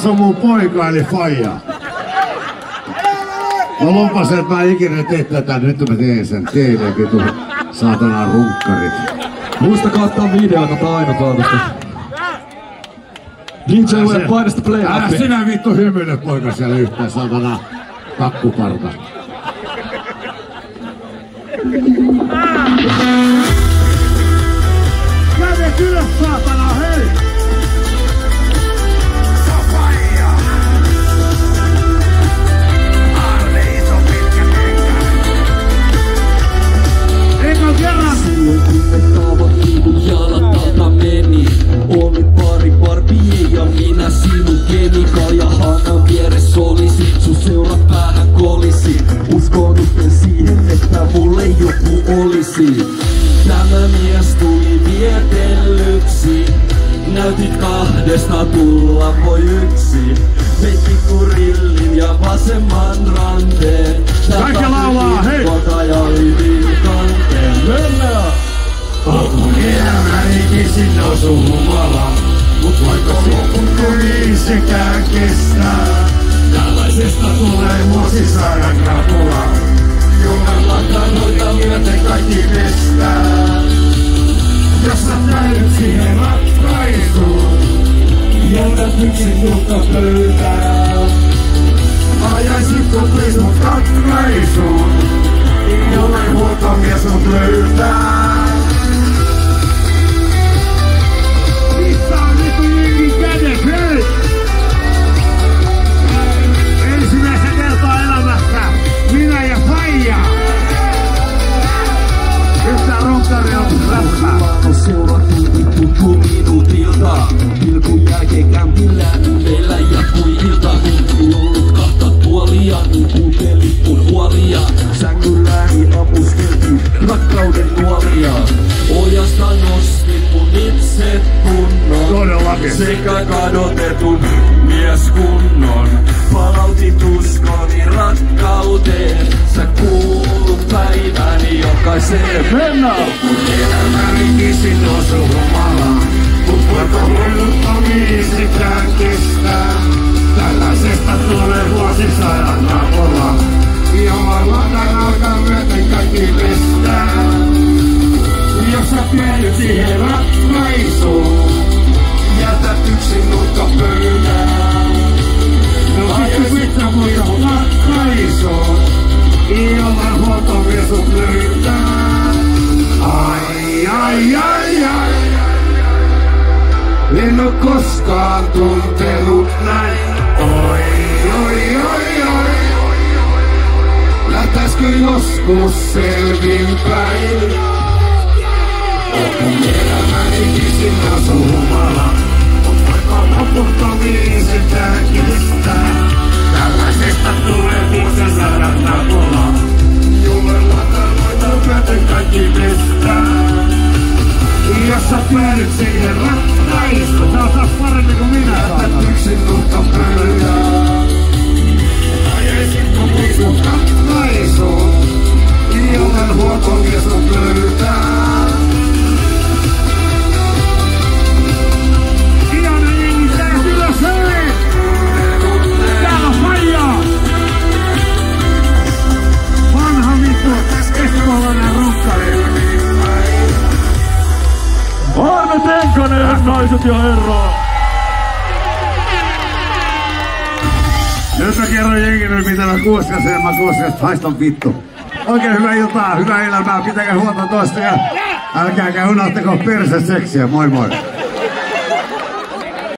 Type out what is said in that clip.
Tässä on mun poika eli faija. Mä lupasin, että mä en ikinä tee tätä, nyt mä teen sen teille, vitu saatana runkkarit. Muistakaa ottaa videota tai aina taatusta. DJ Uelle painasta play-appia. Älä sinä vittu hymyile poika siellä yhtään, saatana kakkuparta. Kädet ylös saatana, hei! Silloin kun me taavattiin, kun jalat alta meni, oli pari barbie ja minä sinun kemika. Ja Hannan vieressä olisi, sun seurapäähän kolisi. Uskon nyt siihen, että mulle joku olisi. Tämä mies tuli vietellyksi, näytit kahdesta tulla voi yksi. Veit pikkurillin ja vasemman ranteen. Kaikki laulaa, hei! Ja hyvin kanteen. Mennään! Mun elämäni kisin osu humala, mut vaikka lopun sekään kestää. Tällaisesta tulee vuosisadan krapula, Jumala kannoita myöten kaikki kestää. Jos sä täydyt siihen ratkaisuun, jätät yksin tuhka pöytään. Ajaisitko please mut katkaisuun, jollain huoltomies mut löytää. Missä on nyt jengi kädet, hei! Ensimmäistä kertaa elämässä minä ja faija. Yhtä ronkari on räppää. Seurattiin vittu minuutilta. Pilkun jälkeen kämpillä meillä jatkui ilta. Kun ei ollut kahta tuolia, niin kuuntelin mun huolia. Sängylläni apuskeltiin rakkauden nuolia. Ojasta nostin mun itsetunnon. Todellakin. Sekä kadotetun mieskunnon. Palautit uskoni rakkauteen. Sä kuulut päiväni jokaiseen. Mennään! Mun elämäni kisin osu humalaan. Mut vaikka huoltomies sekään kestää. Tällaisesta tulee vuosisadan napola. Jumala alkaa myöten kaikki pestää. Jos sä päädyt siihen ratkaisuun, jätät yksin nurkka pöydään. No vittu vittu muita ratkaisuun, ilman huoltomies sut löytää. Ai ai ai ai. En oo koskaan tuntenut näin. Oi oi oi oi. Lähtäiskö joskus selvinpäin? Mun elämäni kisin osu humala, mut vaikka loputtomiin sekään kestää. Tällaisesta tulee vuosisadan napola, Jumala tarvoita myöten kaikki pestää. Jos sä päädyt siihen ratkaisuun, sä osaat paremmin kuin minä. Jätät yksin nurkka pöydään. Ajaisitko please mut ratkaisuun, ilman huoltomies mut löytää. Ihana jengi, kädet ylös, hei! Täällä on faija! Vanha vittu, espoolainen runkkari. Arne Tenkanen, naiset ja herrat! Nyt mä kerron jengille, mitä mä kuuskasen ja mä kuuskasen, haistan vittu. Oikein hyvää iltaa, hyvää elämää, pitäkää huolta toista ja älkääkä unohtako perseseksiä, moi moi!